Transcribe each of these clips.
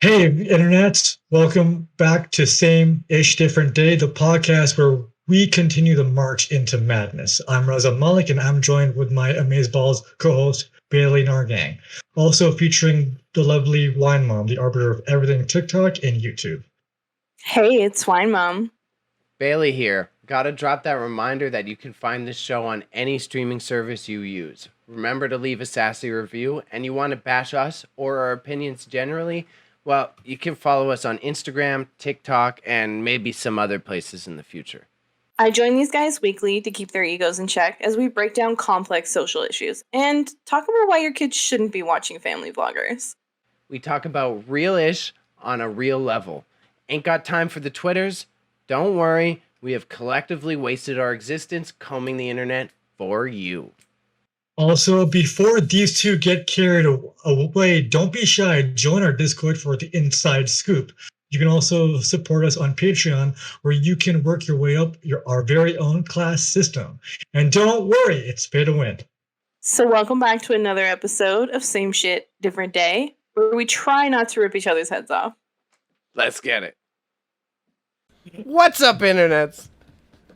Hey, Internet. Welcome back to Same-ish Different Day, the podcast where we continue the march into madness. I'm Raza Malik, and I'm joined with my Amazeballs co-host, Bailey Nargang. Also featuring the lovely Wine Mom, the arbiter of everything TikTok and YouTube. Hey, it's Wine Mom. Bailey here. Gotta drop that reminder that you can find this show on any streaming service you use. Remember to leave a sassy review, and you want to bash us or our opinions generally? Well, you can follow us on Instagram, TikTok, and maybe some other places in the future. I join these guys weekly to keep their egos in check as we break down complex social issues and talk about why your kids shouldn't be watching family vloggers. We talk about real-ish on a real level. Ain't got time for the Twitters? Don't worry, we have collectively wasted our existence combing the internet for you. Also, before these two get carried away, don't be shy. Join our Discord for the inside scoop. You can also support us on Patreon, where you can work your way up our very own class system. And don't worry, it's pay to win. So welcome back to another episode of Same Shit, Different Day, where we try not to rip each other's heads off. Let's get it. What's up, internets?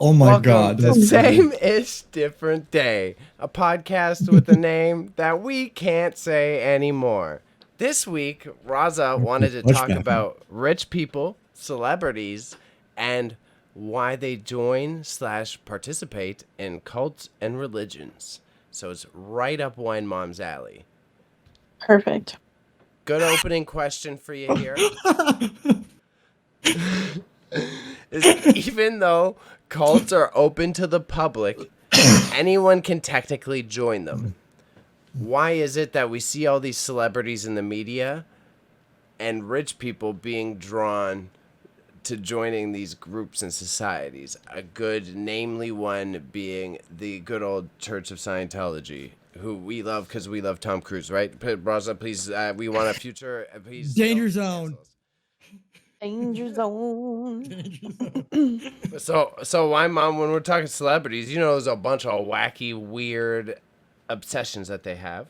Oh my Welcome god. to Same-ish Different Day, a podcast with a name that we can't say anymore. This week, Raza wanted to talk about rich people, celebrities, and why they join/participate in cults and religions. So it's right up Wine Mom's alley. Perfect. Good opening question for you here. Is even though cults are open to the public, anyone can technically join them. Why is it that we see all these celebrities in the media and rich people being drawn to joining these groups and societies? A good, namely one being the good old Church of Scientology, who we love because we love Tom Cruise, right? Raza, please, we want a future. Please Danger Zone. Danger zone. So why, Mom, when we're talking celebrities, there's a bunch of wacky, weird obsessions that they have.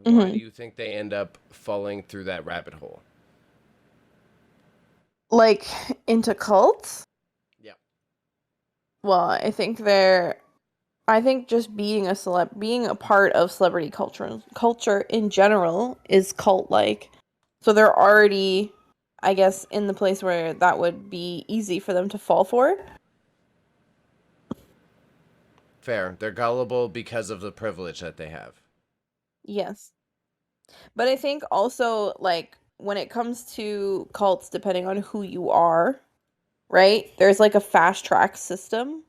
Why do you think they end up falling through that rabbit hole? Like, into cults? Yeah. Well, I think just being a part of celebrity culture in general is cult-like. So they're already, I guess, in the place where that would be easy for them to fall for. Fair. They're gullible because of the privilege that they have. Yes. But I think also, like, when it comes to cults, depending on who you are, right? There's like a fast track system.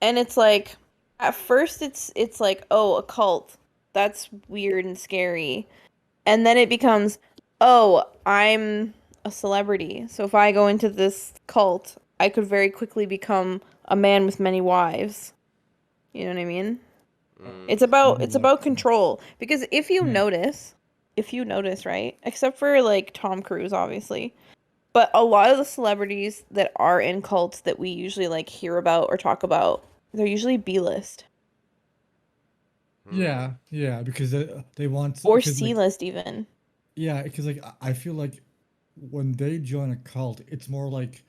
And it's like, at first it's like, oh, a cult. That's weird and scary. And then it becomes, oh, I'm a celebrity. So if I go into this cult, I could very quickly become a man with many wives. You know what I mean? It's about control. Because if you notice, right? Except for like Tom Cruise, obviously. But a lot of the celebrities that are in cults that we usually like hear about or talk about, they're usually B-list. Yeah, because they want Or because, C-list even. Yeah, because like I feel like when they join a cult, it's more like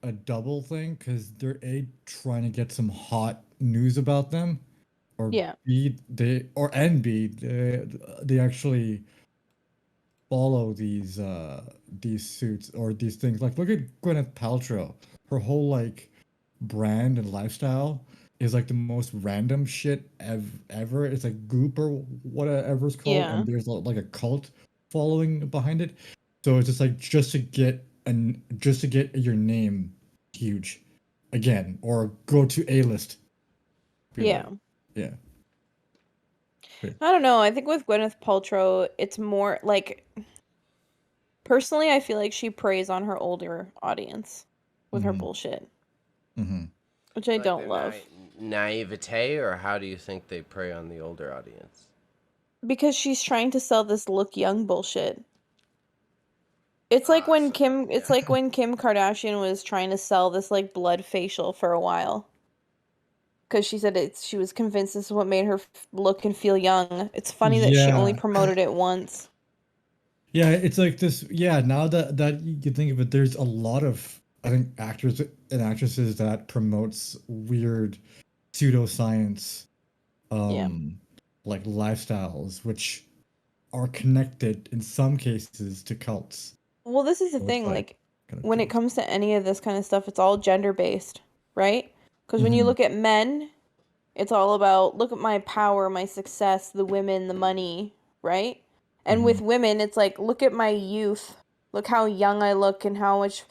a double thing because they're A, trying to get some hot news about them, or Yeah. B, they actually follow these suits or these things. Like look at Gwyneth Paltrow. Her whole like brand and lifestyle is like the most random shit ever. It's like Goop or whatever it's called, Yeah. and there's like a cult following behind it. So it's just like just to get your name huge again or go to A-list. Yeah. Yeah. I don't know. I think with Gwyneth Paltrow, it's more like, personally, I feel like she preys on her older audience with her bullshit, which I don't love. Naivete, or how do you think they prey on the older audience? Because she's trying to sell this look young bullshit. It's like when Kim Kardashian was trying to sell this like blood facial for a while. Because she said she was convinced this is what made her look and feel young. It's funny that she only promoted it once. Yeah, it's like this. Yeah, now that you think of it, there's a lot of, I think, actors and actresses that promotes weird pseudoscience, Yeah. um, like lifestyles, which are connected in some cases to cults. Well, this is the So it's thing, like like kind of when it things. comes to any of this kind of stuff, it's all gender based, right? Because when you Hmm. look at men, it's all about look at my power, my success, the women, the money, right? And Hmm. with women, it's like look at my youth. Look how young I look and how much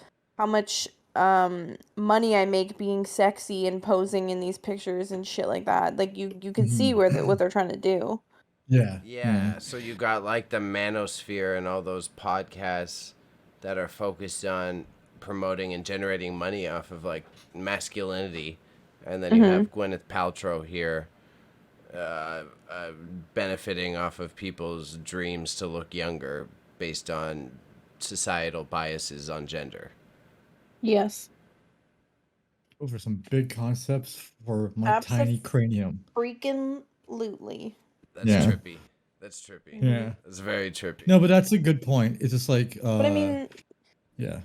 money I make being sexy and posing in these pictures and shit like that. Like you can see Hmm. what they're trying to do. Yeah, yeah. Yeah, so you got like the manosphere and all those podcasts that are focused on promoting and generating money off of like masculinity. And then you Mhm. have Gwyneth Paltrow here benefiting off of people's dreams to look younger based on societal biases on gender. Yes. Those are some big concepts for my tiny Absolutely. cranium. Freaking lootly. That's Yeah, trippy. That's trippy. Hmm. yeah. That's very trippy. No, but that's a good point. It's just like, But I mean, yeah,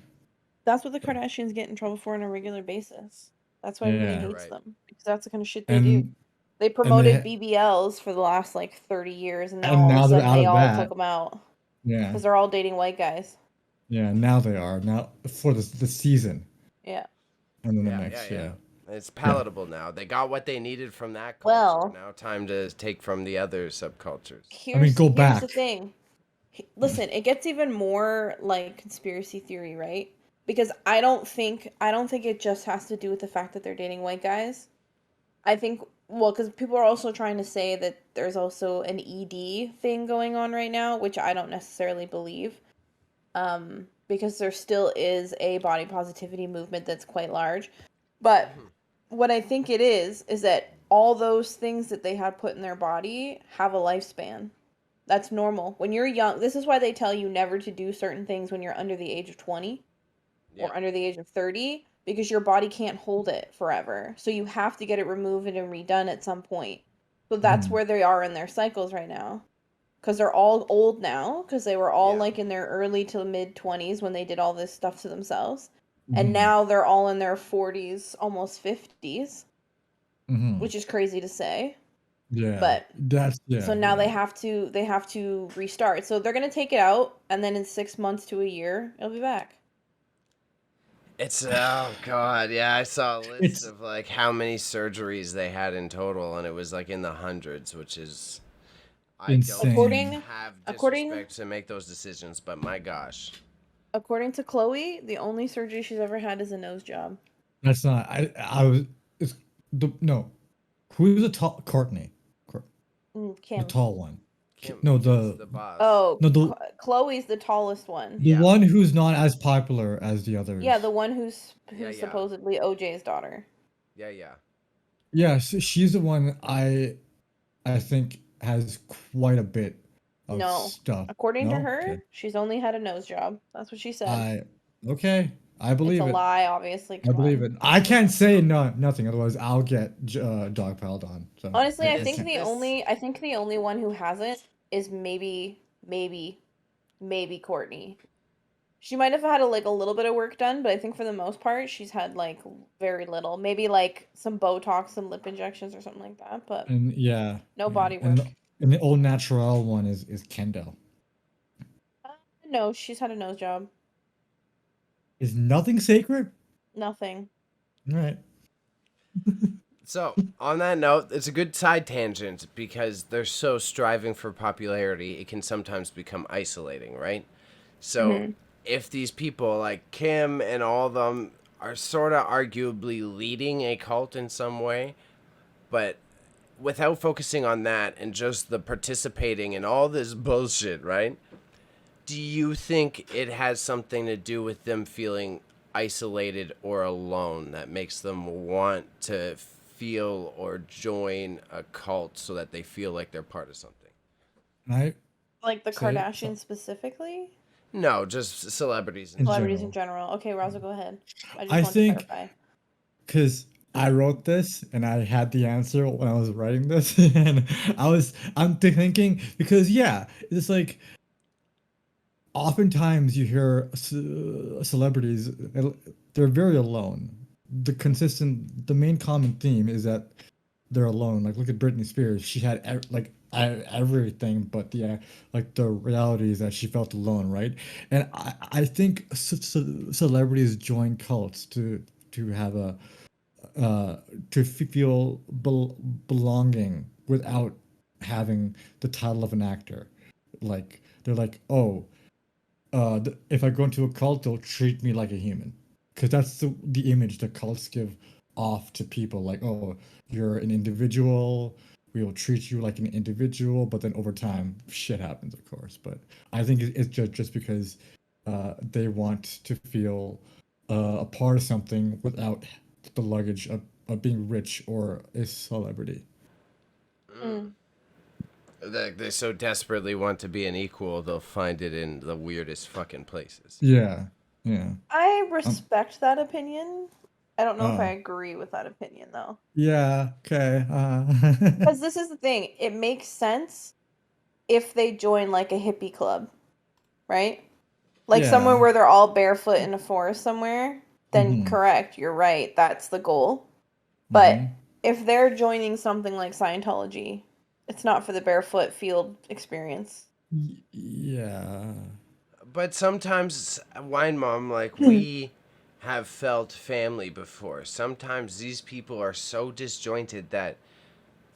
that's what the sorry. Kardashians get in trouble for on a regular basis. That's why everybody Yeah, hates Right. them because that's the kind of shit they do. and They and promoted they BBLs for the last like 30 years, and now and all of a now they're sudden out they of all took that. them out Yeah, because they're all dating white guys. yeah. Now they are now for the season, Yeah. and then the Yeah, yeah, next. yeah. Yeah, It's yeah. palatable now. They got what they needed from that culture. Well, Now time to take from the other subcultures. I mean, go here's the back. thing. Listen, it gets even more like conspiracy theory, right? Because I don't think it just has to do with the fact that they're dating white guys. I think, well, because people are also trying to say that there's also an ED thing going on right now, which I don't necessarily believe. Because there still is a body positivity movement that's quite large. But Mhm. what I think it is that all those things that they had put in their body have a lifespan. That's normal. When you're young, this is why they tell you never to do certain things when you're under the age of 20 Yeah. or under the age of 30 because your body can't hold it forever. So you have to get it removed and redone at some point. So that's Mhm, where they are in their cycles right now. Because they're all old now, because they were all Yeah. like in their early to mid 20s when they did all this stuff to themselves. And mhm, now they're all in their 40s, almost 50s, mhm. which is crazy to say. Yeah, But that's so yeah, now yeah. they have to restart. So they're gonna take it out, and then in 6 months to a year, it'll be back. It's oh god, yeah, I saw a list It's of like how many surgeries they had in total and it was like in the hundreds, which is I don't insane. According have according disrespect to make those decisions, but my gosh. according to Chloe, the only surgery she's ever had is a nose job. That's not. I was. It's the no. Who's the tall? Courtney. The Kim. tall one. Kim No, is the boss. Oh, no Chloe's the tallest one. the Yeah. one who's not as popular as the Yeah, the others. one who's Yeah, who's yeah. supposedly OJ's daughter. Yeah, yeah. Yeah, she's the one I think has quite a bit of No. stuff. According to No, her, okay. she's only had a nose job. That's what she said. I okay. I It's a believe it. lie, obviously. I Come believe on. it. I can't say no nothing, otherwise I'll get dogpiled on. So Honestly, I I think This can't. the this only I think the only one who hasn't is maybe Courtney. She might have had a little bit of work done, but I think for the most part she's had like very little. Maybe like some Botox and lip injections or something like that, but And yeah, no yeah. body work. And the old natural one is Kendall. Uh, no, she's had a nose job. Is nothing sacred? Nothing. All right. So, on that note, it's a good side tangent because they're so striving for popularity, it can sometimes become isolating, right? So, Mhm. if these people like Kim and all of them are sort of arguably leading a cult in some way, but without focusing on that and just the participating in all this bullshit, right? Do you think it has something to do with them feeling isolated or alone that makes them want to feel or join a cult so that they feel like they're part of something? Can I Like the say Kardashians specifically? No, just celebrities in in general. Celebrities in general? general. Okay, Raza, go ahead. I just I wanted to think clarify. because I wrote this and I had the answer when I was writing this, and I'm thinking because yeah, it's like oftentimes you hear celebrities, they're very alone. The main common theme is that they're alone. Like look at Britney Spears. She had everything, but like the reality is that she felt alone, right? And I think celebrities join cults to have a to feel belonging without having the title of an actor. Like they're like, oh, if I go into a cult, they'll treat me like a human, because that's the image the cults give off to people. Like, oh, you're an individual. We will treat you like an individual, but then over time, shit happens, of course. But I think it's just because they want to feel a part of something without the luggage of being rich or a celebrity. Mm. They so desperately want to be an equal, they'll find it in the weirdest fucking places. Yeah, yeah. I Um, respect that opinion. I don't know if I uh, agree with that opinion though. yeah, okay. Because this is the thing, it makes sense if they join like a hippie club, right? Like somewhere Yeah. where they're all barefoot in a forest somewhere, then Mm-hmm. correct, you're right, that's the goal. But Mm-hmm. if they're joining something like Scientology, it's not for the barefoot field experience. Yeah. But sometimes, Wine Mom, like, we have felt family before. Sometimes these people are so disjointed that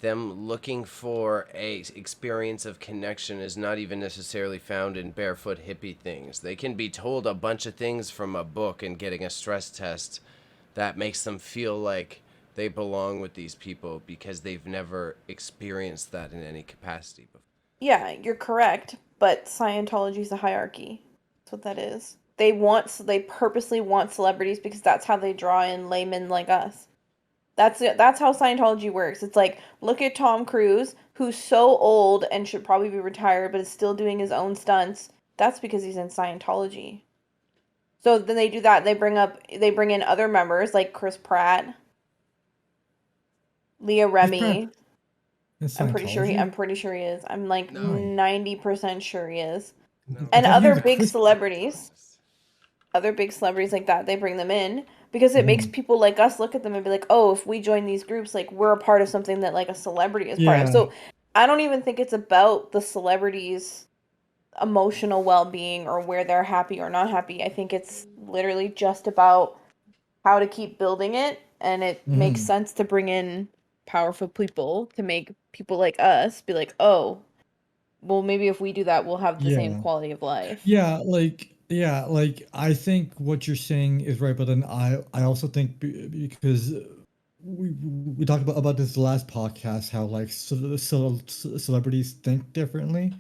them looking for a experience of connection is not even necessarily found in barefoot hippie things. They can be told a bunch of things from a book and getting a stress test that makes them feel like they belong with these people because they've never experienced that in any capacity before. Yeah, you're correct, but Scientology's a hierarchy. That's what that is. They purposely want celebrities because that's how they draw in laymen like us. That's it. That's how Scientology works. It's like, look at Tom Cruise, who's so old and should probably be retired, but is still doing his own stunts. That's because he's in Scientology. So then they do that. They bring in other members like Chris Pratt, Leah Chris Pratt Remy. in I'm Scientology? pretty sure he is. I'm like No, 90% sure he is. no, I And thought he other was a big Chris. celebrities, like that, they bring them in because it makes Mhm. people like us look at them and be like, oh, if we join these groups, like we're a part of something that like a celebrity is part of. Yeah. So I don't even think it's about the celebrities' emotional well-being or where they're happy or not happy. I think it's literally just about how to keep building it, and it makes Hmm. sense to bring in powerful people to make people like us be like, oh, well, maybe if we do that, we'll have the same Yeah. quality of life. Yeah, like I think what you're saying is right, but then I also think because we talked about this last podcast, how like celebrities think differently.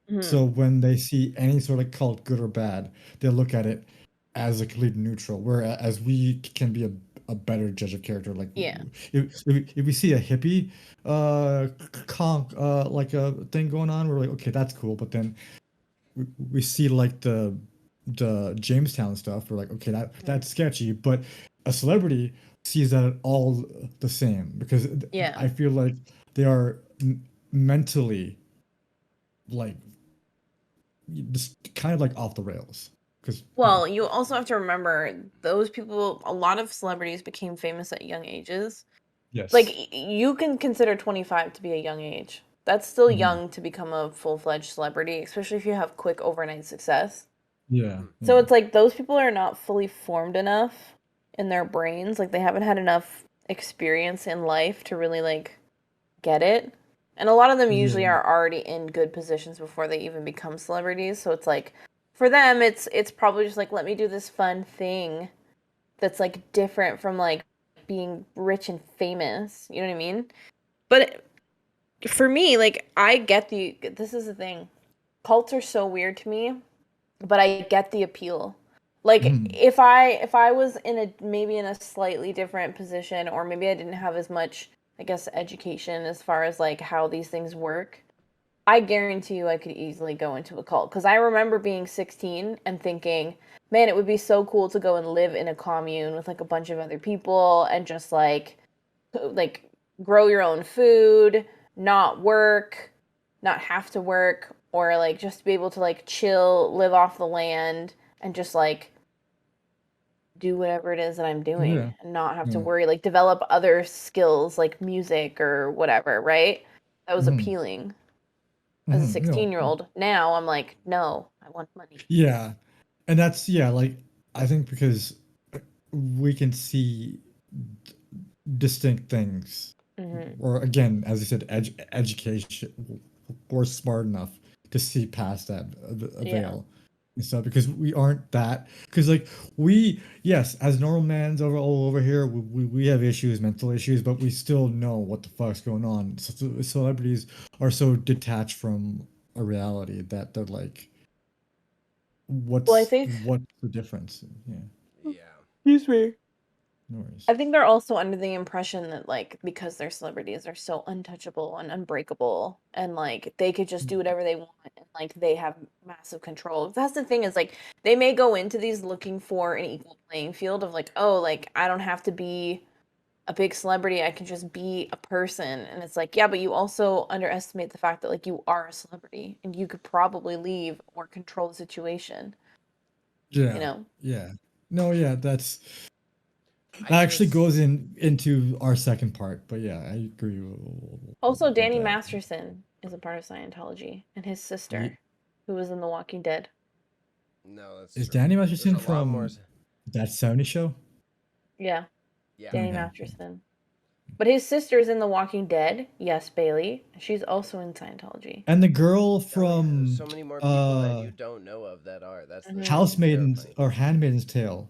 Hmm. So when they see any sort of cult, good or bad, they look at it as a complete neutral. Whereas we can be a better judge of character. Like Yeah. if we see a hippie conk like a thing going on, we're like, okay, that's cool. But then we see like the Jamestown stuff. We're like, okay, that's sketchy. But a celebrity sees that all the same because Yeah. I feel like they are mentally like just kind of like off the rails because Well, you also have to remember those people, a lot of celebrities became famous at young ages. Like, yes. you can consider 25 to be a young age. That's still Mhm. young to become a full-fledged celebrity, especially if you have quick overnight success. Yeah, So yeah, it's like those people are not fully formed enough in their brains. Like, they haven't had enough experience in life to really, like, get it. And a lot of them usually yeah, are already in good positions before they even become celebrities. So it's like, for them, it's probably just like, let me do this fun thing that's like different from like being rich and famous. You know what I mean? But for me, like, I get this is the thing. Cults are so weird to me, but I get the appeal. Like, mhm, if I was in a maybe in a slightly different position, or maybe I didn't have as much, I guess, education as far as like how these things work, I guarantee you I could easily go into a cult. Because I remember being 16 and thinking, man, it would be so cool to go and live in a commune with like a bunch of other people and just like grow your own food, not work, not have to work. or like just be able to like chill, live off the land, and just like do whatever it is that I'm doing Yeah. and not have to Yeah. worry, like develop other skills like music or whatever, right? That was Mhm. appealing as a No. 16-year-old. Now I'm like, no, I want money. Yeah. And that's like I think because we can see distinct things, Hmm. or again, as you said, education. We're smart enough to see past that Yeah. veil and stuff because we aren't that. Because like we, yes, as normal mans all over here, we have issues, mental issues, but we still know what the fuck's going on. Celebrities are so detached from a reality that they're like, Well, I think, what's the difference? Yeah, Yeah. excuse me. no worries. I think they're also under the impression that like because they're celebrities, they're so untouchable and unbreakable, and like they could just do whatever they want, and like they have massive control. That's the thing, is like they may go into these looking for an equal playing field of like, oh, like I don't have to be a big celebrity, I can just be a person. And it's like, yeah, but you also underestimate the fact that like you are a celebrity and you could probably leave or control the situation, you Yeah, know? yeah. No, yeah, that's I that actually just goes into our second part. But yeah, I agree Also, with Danny that. Masterson is a part of Scientology, and his Ye- sister, who was in The Walking Dead. no, that's Is true. Danny There's Masterson a lot more. from that 70 show? Yeah, Yeah. Danny Okay. Masterson. But his sister's in The Walking Dead. Yes, Bailey. She's also in Scientology. And the girl Oh yeah, there's from so many more people that you don't know of that are. That's the Mm-hmm. Housemaidens terrifying or thing. Handmaid's Tale,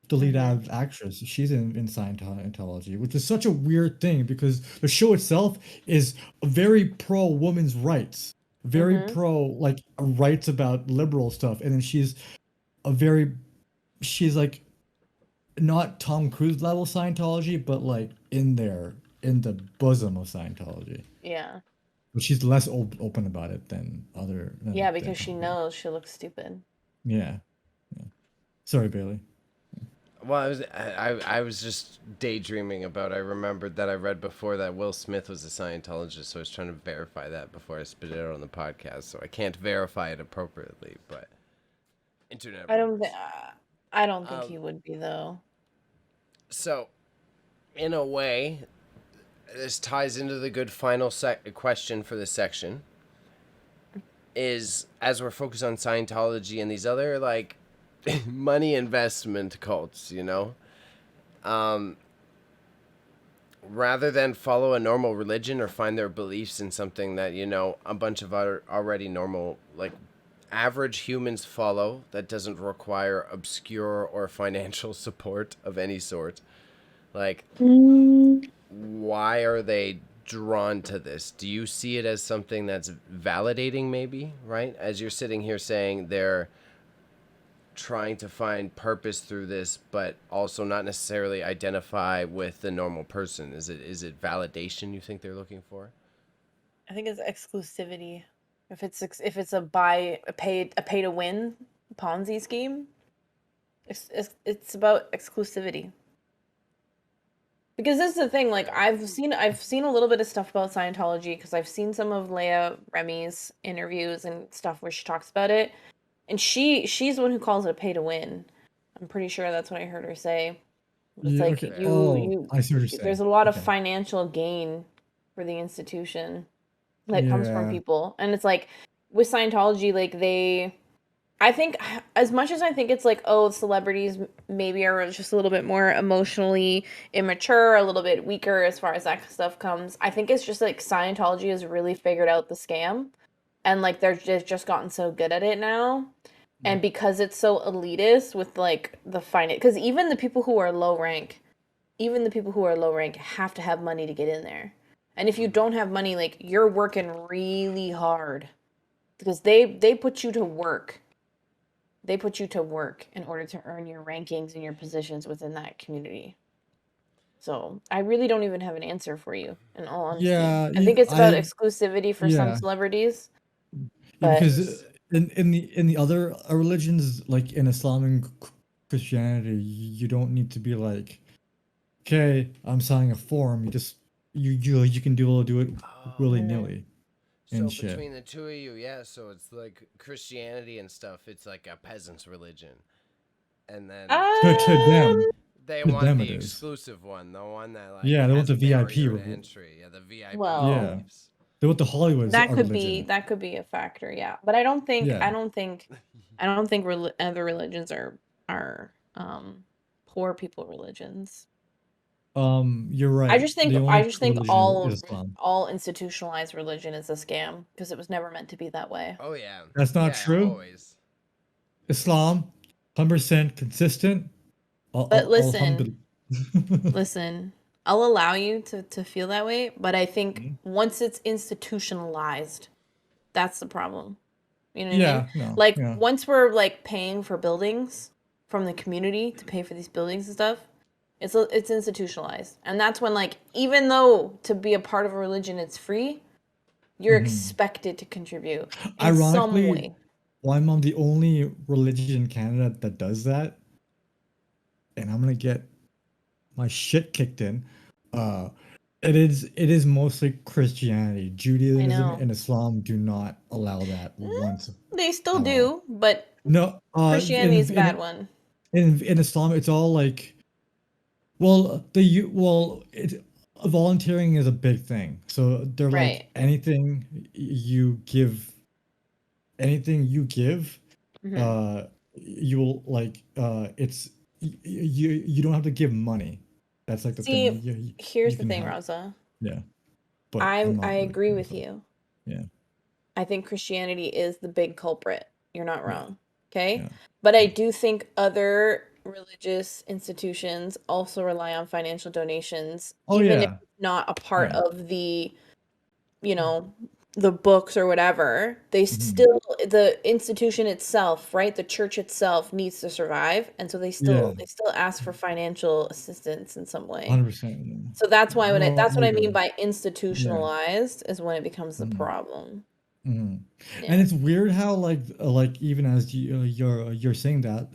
the lead Mm-hmm. actress, she's in Scientology, which is such a weird thing because the show itself is very pro women's rights, very Mm-hmm. pro like rights about liberal stuff, and then a very she's like not Tom Cruise level Scientology, but like in the bosom of Scientology. Yeah. But she's less open about it than Yeah, than because she Tom Cruise. knows she looks stupid. Yeah, yeah. Sorry, Bailey. Well, I was just daydreaming about. I remembered that I read before that Will Smith was a Scientologist, so I was trying to verify that before I spit it out on the podcast. So I can't verify it appropriately, but internet I don't think. rumors. I don't think Um, he would be though. so in a way, this ties into the good final question for this section. Is as we're focused on Scientology and these other like money investment cults, you know, um, rather than follow a normal religion or find their beliefs in something that you know a bunch of other already normal like average humans follow that doesn't require obscure or financial support of any sort, like why are they drawn to this? Do you see it as something that's validating, maybe, right? As you're sitting here saying they're trying to find purpose through this, but also not necessarily identify with the normal person. Is it validation you think they're looking for? I think it's exclusivity. If it's a pay to win Ponzi scheme, it's about exclusivity. Because this is the thing, like Yeah. I've seen a little bit of stuff about Scientology because I've seen some of Leah Remy's interviews and stuff where she talks about it, and she's the one who calls it a pay to win. I'm pretty sure that's what I heard her say. It's Yeah. like Okay. Yeah. Oh, I see what you're there's saying. a lot of Okay. financial gain for the institution that comes from Yeah. people, and it's like with Scientology, like I think as much as I think it's like, oh, celebrities maybe are just a little bit more emotionally immature, a little bit weaker as far as that stuff comes. I think it's just like Scientology has really figured out the scam, and like they've just gotten so good at it now. And because it's so elitist with like the finance, because even the people who are low rank have to have money to get in there. And if you don't have money, like you're working really hard because they put you to work. They put you to work in order to earn your rankings and your positions within that community. So I really don't even have an answer for you, in all honesty. Yeah. I think it's about I exclusivity for some yeah. celebrities, Yeah, but because Yes. in the other religions, like in Islam and Christianity, you don't need to be like, okay, I'm signing a form. You just you can do it willy Mhm. nilly. and So shit. between the two of you, yeah, so it's like Christianity and stuff, it's like a peasant's religion. And then To them, they to want them the it is. exclusive one, the one that like Yeah, they want has the VIP barrier to reward. entry. Yeah, the VIP Well, Yeah. beliefs. They want the Hollywood that could religion. be a factor, yeah. But I don't think Yeah. other religions are poor people religions. You're right. I just think the only true religion all is Islam. all institutionalized religion is a scam because it was never meant to be that way. Oh yeah. That's not Yeah, true. Always. Islam, 100% consistent. But listen, Alhamdulillah. listen, I'll allow you to feel that way, but I think Mhm. once it's institutionalized, that's the problem. You know what I Yeah, mean? no, Like yeah. once we're like paying for buildings from the community to pay for these buildings and stuff, it's institutionalized. And that's when like even though to be a part of a religion it's free, you're Mhm. expected to contribute in some Ironically, way. well, I'm on the only religion in Canada that does that, and I'm gonna get my shit kicked in. It is mostly Christianity. Judaism know. and Islam do not allow that once They still at all. do, but No, Christianity is a bad one. in Islam, it's all like, volunteering is a big thing. So they're Right. like anything you give, Mhm. you'll like it's you don't have to give money. That's like the thing. See, here's You the can thing, have, Rosa. yeah, but I'm not I really agree cool with it. you. Yeah, I think Christianity is the big culprit. You're not yeah, wrong. Okay? yeah. But I do think other religious institutions also rely on financial donations, Oh even if yeah, it's not a part yeah. of the, you know, the books or whatever. They Mhm. still, the institution itself, right? The church itself needs to survive. And so Yeah, they still ask for financial assistance in some way. 100%. So that's why No, that's what you're I mean good. by Yeah. institutionalized is when it becomes the Mhm. problem. Mhm. Yeah. And it's weird how like even as you're saying that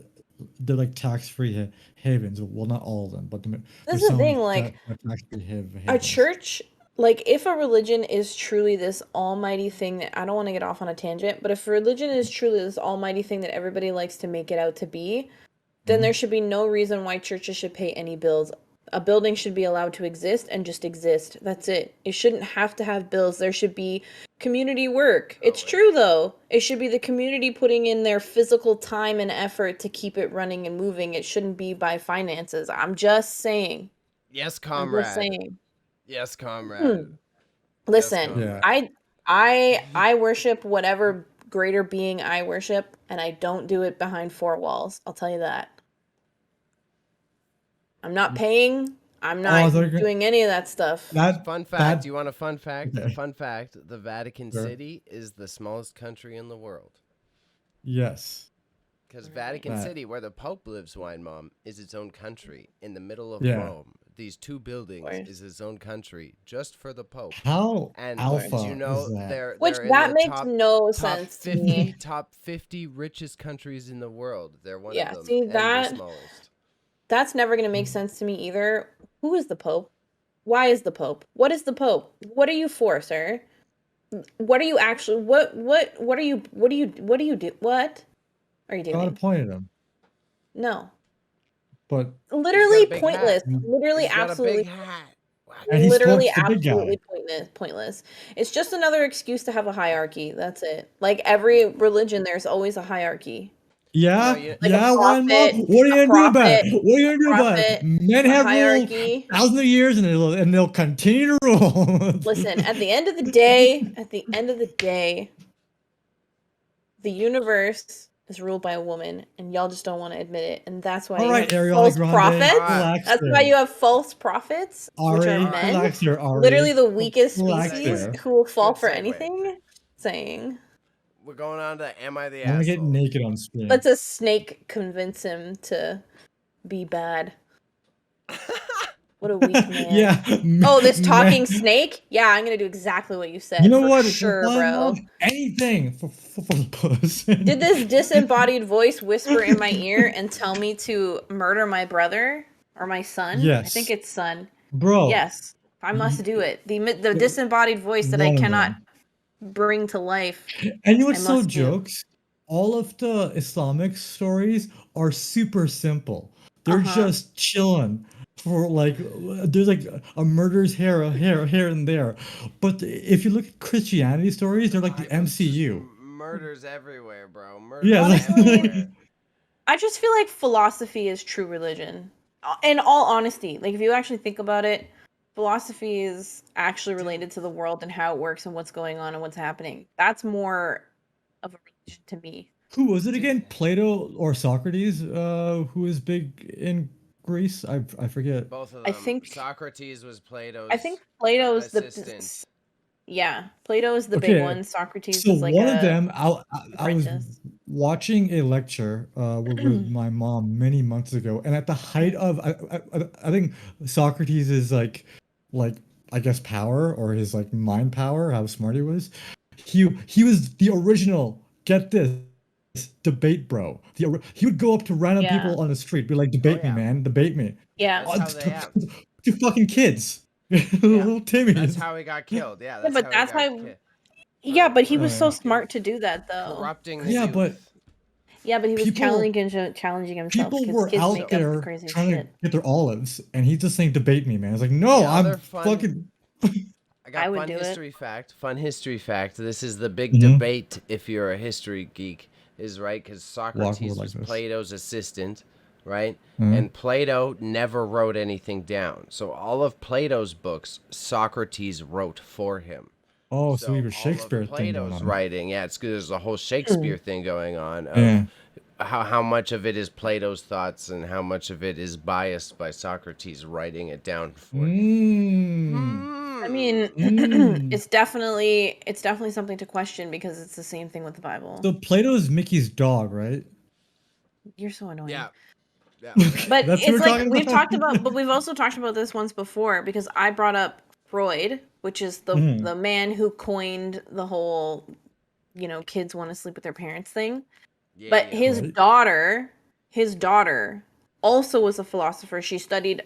they're like tax-free havens. Well, not all of them, but This there's is the some thing, that like are tax-free a havens. church, like if a religion is truly this almighty thing that I don't want to get off on a tangent, but if religion is truly this almighty thing that everybody likes to make it out to be, then there should be no reason why churches should pay any bills. A building should be allowed to exist and just exist. That's it. It shouldn't have to have bills. There should be community work. It's true though. It should be the community putting in their physical time and effort to keep it running and moving. It shouldn't be by finances. I'm just saying. Yes, I'm just comrade. saying. Yes, comrade. Listen, Yeah. I worship whatever greater being I worship, and I don't do it behind four walls. I'll tell you that. I'm not paying. I'm Oh, not they're gonna, doing any of that stuff. Fun fact. that You want a fun fact? okay. Fun fact. The Vatican Sure. City is the smallest country in the world. Yes. Because Vatican That- City, where the Pope lives, Wine Mom, is its own country in the middle of Yeah. Rome. These two buildings Course. is its own country just for the Pope. How And alpha do you know is that? they're Which in that the makes no top sense to 50 me. top 50 richest countries in the world. They're one Yeah, of them see, and the smallest. that's never going to make sense to me either. Who is the Pope? Why is the Pope? What is the Pope? What are you for, sir? What are you actually what are you what do you do? What are you God doing? appointed him, No. but Literally big pointless. hat. Literally He's got a absolutely big hat. and he literally smokes the big guy. absolutely pointless. It's just another excuse to have a hierarchy. That's it. Like every religion there's always a hierarchy. Yeah, No, you- Like a yeah, one more. prophet, What are you a gonna do about it? prophet, What are you gonna do about it? prophet, Men a have ruled hierarchy. thousands of years, and they'll continue to rule. Listen, at the end of the day, the universe is ruled by a woman, and y'all just don't want to admit it. And that's why All you right, have Ariana false Grande, prophets. relax That's there. why you have false prophets, which are Ari, men. relax there, Ari. Literally the weakest Relax species there. who will fall Good for segue. anything. Saying. We're going on to Am I the I want to get Asshole? naked on screen. Let's a snake convince him to be bad. What a weak man. Yeah. Oh, this talking man. snake? Yeah, I'm gonna do exactly what you said. You know for what? Sure, Why bro. not? Anything for the puss. Did this disembodied voice whisper in my ear and tell me to murder my brother or my son? Yes. I think it's son. Bro. Yes, I must do it. The disembodied voice that I One of cannot them. bring to life. And you know I what's so must do. jokes? All of the Islamic stories are super simple. They're Uh-huh. just chilling for like there's like a murder's here and there. But if you look at Christianity stories, they're like the Bibles, just MCU. murders everywhere, bro. Yeah, Murders it's everywhere. I just feel like philosophy is true religion. In all honesty, like if you actually think about it, philosophy is actually related to the world and how it works and what's going on and what's happening. That's more of a religion to me. who was it Dude, again? Plato or Socrates? Who is big in Greece? I forget. both of I them. think Socrates was I Plato's think Plato's assistant. yeah, Plato is the big Okay, one. Socrates so is like one of a them, I was apprentice. watching a lecture with my mom many months ago, and at the height of I think Socrates is like I guess power or his like mind power, how smart he was. He was the original. Get this debate bro. He would go up to random Yeah. people on the street, be like, Oh "Debate me, yeah, man, debate me." Yeah. that's how they have. To fucking kids, Yeah, little that's Timmies. how he got killed. Yeah, Yeah, that's but how he that's got how killed yeah, but he for was so Uh, fucking smart to do that though. corrupting the yeah, but youth. Yeah, but he was people challenging himself people because were kids out make up the there craziest trying to shit. get their olives, and he's just saying, "Debate me, man." It's like, The no, I'm other fun fucking. I I got would do it. Fun history fact. This is the big Mhm. debate if you're a history geek, is right because Walk forward Socrates like was this. Plato's assistant, right? Mhm. And Plato never wrote anything down. So all of Plato's books, Socrates wrote for him. Oh, so we So have a all of Shakespeare thing going Plato's on. writing, yeah, it's 'cause there's a whole Hmm. Shakespeare thing going on of Yeah. how much of it is Plato's thoughts and how much of it is biased by Socrates writing it down for him. Mm. I Hmm. mean, Mm. it's definitely something to question because it's the same thing with the Bible. So Plato's Mickey's dog, right? You're so annoying. Yeah. Yeah. But That's who we're it's like talking we've about. talked about, but we've also talked about this once before because I brought up Freud, which is Mhm. the man who coined the whole, kids want to sleep with their parents thing. Yeah. But Yeah. Right. his daughter also was a philosopher. She studied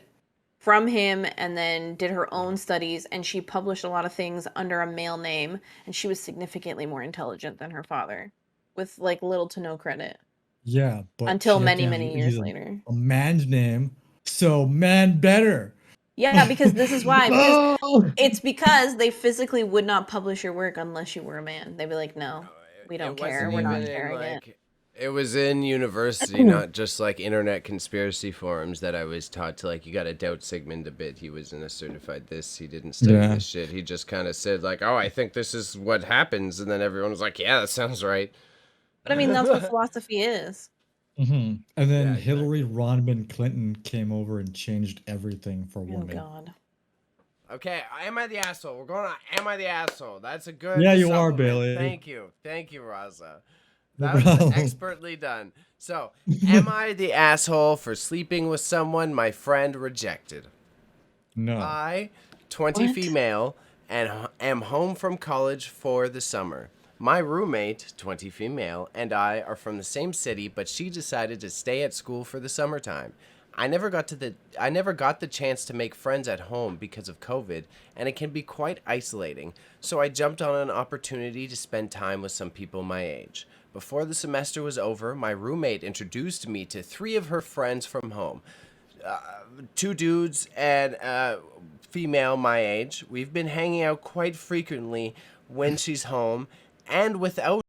from him and then did her own studies and she published a lot of things under a male name and she was significantly more intelligent than her father with like little to no credit Yeah, but until she had many to many use years later. a man's name, so man better. Yeah, because this is why because Oh! it's because they physically would not publish your work unless you were a man. They'd be like, "No, we It don't care. wasn't We're not even Mm. in sharing it." like. It was in university, not just like internet conspiracy forums that I was taught to like. You got to doubt Sigmund a bit. He wasn't a certified this. He didn't study Yeah. this shit. He just kind of said like, "Oh, I think this is what happens," and then everyone was like, "Yeah, that sounds right." But I mean, that's what philosophy is. And then Yeah, Hillary exactly. Rodham Clinton came over and changed everything for Oh women. god. Okay, am I the asshole? We're going on. Am I the asshole? That's a Yeah, good you are, supplement. Bailey. Thank you, Raza. No That was problem. expertly done. So, am I the asshole for sleeping with someone my friend rejected? No. I, 20 What? female, and am home from college for the summer. My roommate, 20 female, and I are from the same city, but she decided to stay at school for the summertime. I never got the chance to make friends at home because of COVID, and it can be quite isolating. So I jumped on an opportunity to spend time with some people my age. Before the semester was over, my roommate introduced me to 3 of her friends from home. 2 dudes and female my age. We've been hanging out quite frequently when she's home and without